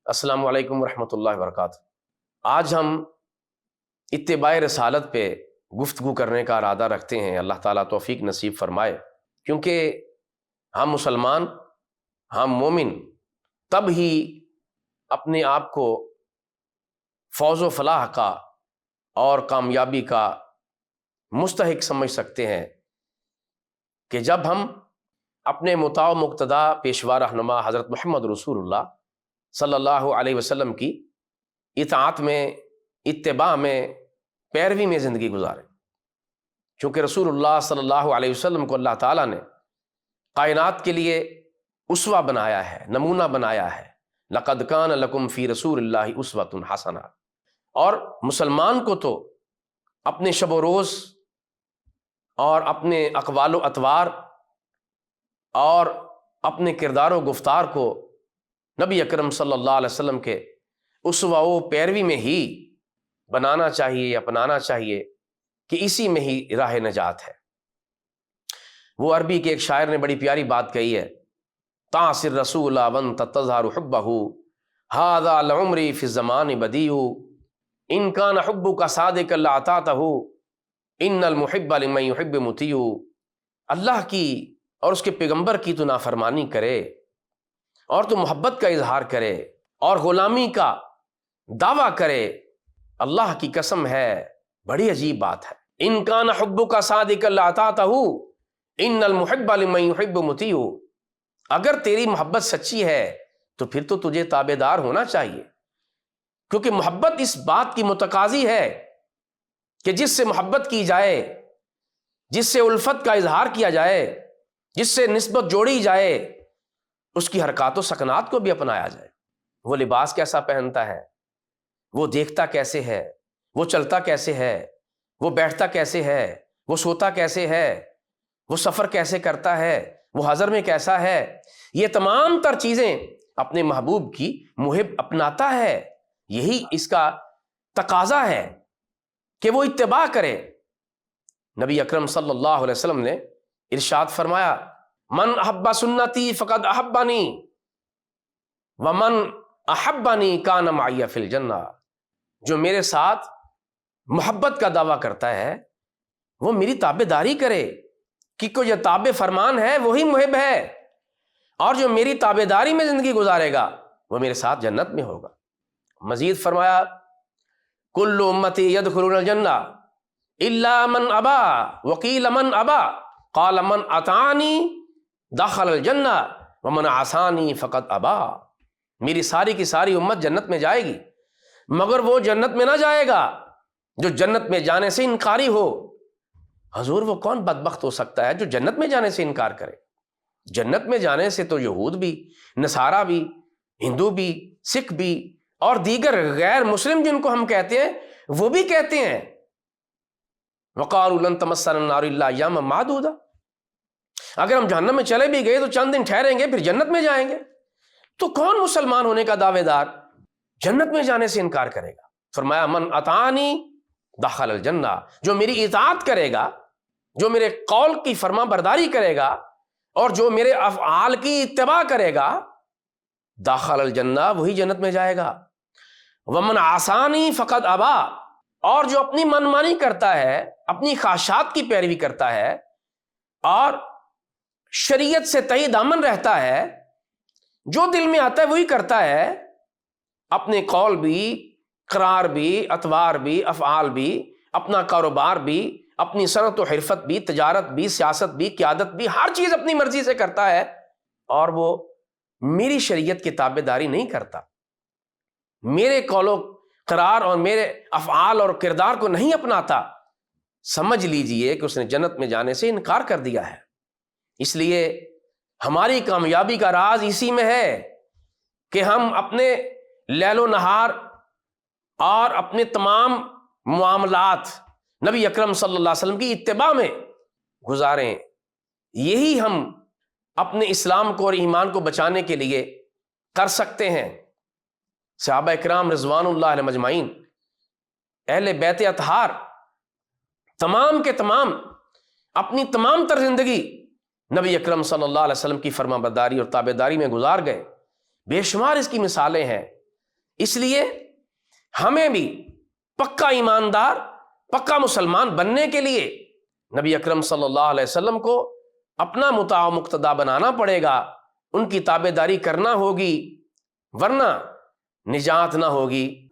السلام علیکم ورحمۃ اللہ وبرکاتہ۔ آج ہم اتباع رسالت پہ گفتگو کرنے کا ارادہ رکھتے ہیں۔ اللہ تعالیٰ توفیق نصیب فرمائے، کیونکہ ہم مسلمان، ہم مومن تب ہی اپنے آپ کو فوز و فلاح کا اور کامیابی کا مستحق سمجھ سکتے ہیں کہ جب ہم اپنے مطاع و مقتدا پیشوا رہنما حضرت محمد رسول اللہ صلی اللہ علیہ وسلم کی اطاعت میں، اتباع میں، پیروی میں زندگی گزاریں، چونکہ رسول اللہ صلی اللہ علیہ وسلم کو اللہ تعالیٰ نے کائنات کے لیے اسوہ بنایا ہے، نمونہ بنایا ہے۔ لقد کان لکم فی رسول اللہ اسوۃ حسنہ۔ اور مسلمان کو تو اپنے شب و روز اور اپنے اقوال و اطوار اور اپنے کردار و گفتار کو نبی اکرم صلی اللہ علیہ وسلم کے اسوہ و پیروی میں ہی بنانا چاہیے، اپنانا چاہیے، کہ اسی میں ہی راہ نجات ہے۔ وہ عربی کے ایک شاعر نے بڑی پیاری بات کہی ہے، تعصر رسول وانت تظہر حبہ ھذا لعمری فی الزمان بدیع ان کان حبک صادقا لاطعتہ ان المحب لمن یحب مطیع۔ اللہ کی اور اس کے پیغمبر کی تو نافرمانی کرے اور تو محبت کا اظہار کرے اور غلامی کا دعویٰ کرے، اللہ کی قسم ہے بڑی عجیب بات ہے۔ ان کان حبک صادقا لاطعتہ ان المحب لمن یحب مطیع۔ اگر تیری محبت سچی ہے تو پھر تو تجھے تابع دار ہونا چاہیے، کیونکہ محبت اس بات کی متقاضی ہے کہ جس سے محبت کی جائے، جس سے الفت کا اظہار کیا جائے، جس سے نسبت جوڑی جائے، اس کی حرکات و سکنات کو بھی اپنایا جائے۔ وہ لباس کیسا پہنتا ہے، وہ دیکھتا کیسے ہے، وہ چلتا کیسے ہے، وہ بیٹھتا کیسے ہے، وہ سوتا کیسے ہے، وہ سفر کیسے کرتا ہے، وہ حضر میں کیسا ہے، یہ تمام تر چیزیں اپنے محبوب کی محب اپناتا ہے۔ یہی اس کا تقاضا ہے کہ وہ اتباع کرے۔ نبی اکرم صلی اللہ علیہ وسلم نے ارشاد فرمایا، من احب سنتی فقد احبنی ومن احبنی کان معی فی الجنہ۔ جو میرے ساتھ محبت کا دعویٰ کرتا ہے وہ میری تابع داری کرے، کیونکہ جو تابع فرمان ہے وہی محب ہے، اور جو میری تابع داری میں زندگی گزارے گا وہ میرے ساتھ جنت میں ہوگا۔ مزید فرمایا، کل امتی یدخلون الجنہ الا من ابا وقیل من ابا قال من اطاعنی دخل الجنہ ومن عصانی فقد ابا۔ میری ساری کی ساری امت جنت میں جائے گی، مگر وہ جنت میں نہ جائے گا جو جنت میں جانے سے انکاری ہو۔ حضور وہ کون بدبخت ہو سکتا ہے جو جنت میں جانے سے انکار کرے؟ جنت میں جانے سے تو یہود بھی، نصارہ بھی، ہندو بھی، سکھ بھی اور دیگر غیر مسلم جن کو ہم کہتے ہیں وہ بھی کہتے ہیں، وقالوا لن تمسنا النار الا ایاما معدودہ۔ اگر ہم جہنم میں چلے بھی گئے تو چند دن ٹھہریں گے، پھر جنت میں جائیں گے۔ تو کون مسلمان ہونے کا دعوے دار جنت میں جانے سے انکار کرے گا؟ فرمایا، من اطاعنی دخل الجنہ، جو میری اطاعت کرے گا، جو میرے قول کی فرما برداری کرے گا اور جو میرے افعال کی اتباع کرے گا، داخل الجنہ، وہی جنت میں جائے گا۔ ومن عصانی فقد ابا، اور جو اپنی منمانی کرتا ہے، اپنی خواہشات کی پیروی کرتا ہے اور شریعت سے تہی دامن رہتا ہے، جو دل میں آتا ہے وہی کرتا ہے، اپنے قول بھی، قرار بھی، اطوار بھی، افعال بھی، اپنا کاروبار بھی، اپنی صنعت و حرفت بھی، تجارت بھی، سیاست بھی، قیادت بھی، ہر چیز اپنی مرضی سے کرتا ہے، اور وہ میری شریعت کی تابع داری نہیں کرتا، میرے قول و قرار اور میرے افعال اور کردار کو نہیں اپناتا، سمجھ لیجئے کہ اس نے جنت میں جانے سے انکار کر دیا ہے۔ اس لیے ہماری کامیابی کا راز اسی میں ہے کہ ہم اپنے لیل و نہار اور اپنے تمام معاملات نبی اکرم صلی اللہ علیہ وسلم کی اتباع میں گزاریں۔ یہی ہم اپنے اسلام کو اور ایمان کو بچانے کے لیے کر سکتے ہیں۔ صحابہ اکرام رضوان اللہ علیہ مجمعین، اہل بیت اطہار، تمام کے تمام اپنی تمام تر زندگی نبی اکرم صلی اللہ علیہ وسلم کی فرما برداری اور تابع داری میں گزار گئے۔ بے شمار اس کی مثالیں ہیں۔ اس لیے ہمیں بھی پکا ایماندار، پکا مسلمان بننے کے لیے نبی اکرم صلی اللہ علیہ وسلم کو اپنا مطاع و مقتدا بنانا پڑے گا، ان کی تابع داری کرنا ہوگی، ورنہ نجات نہ ہوگی،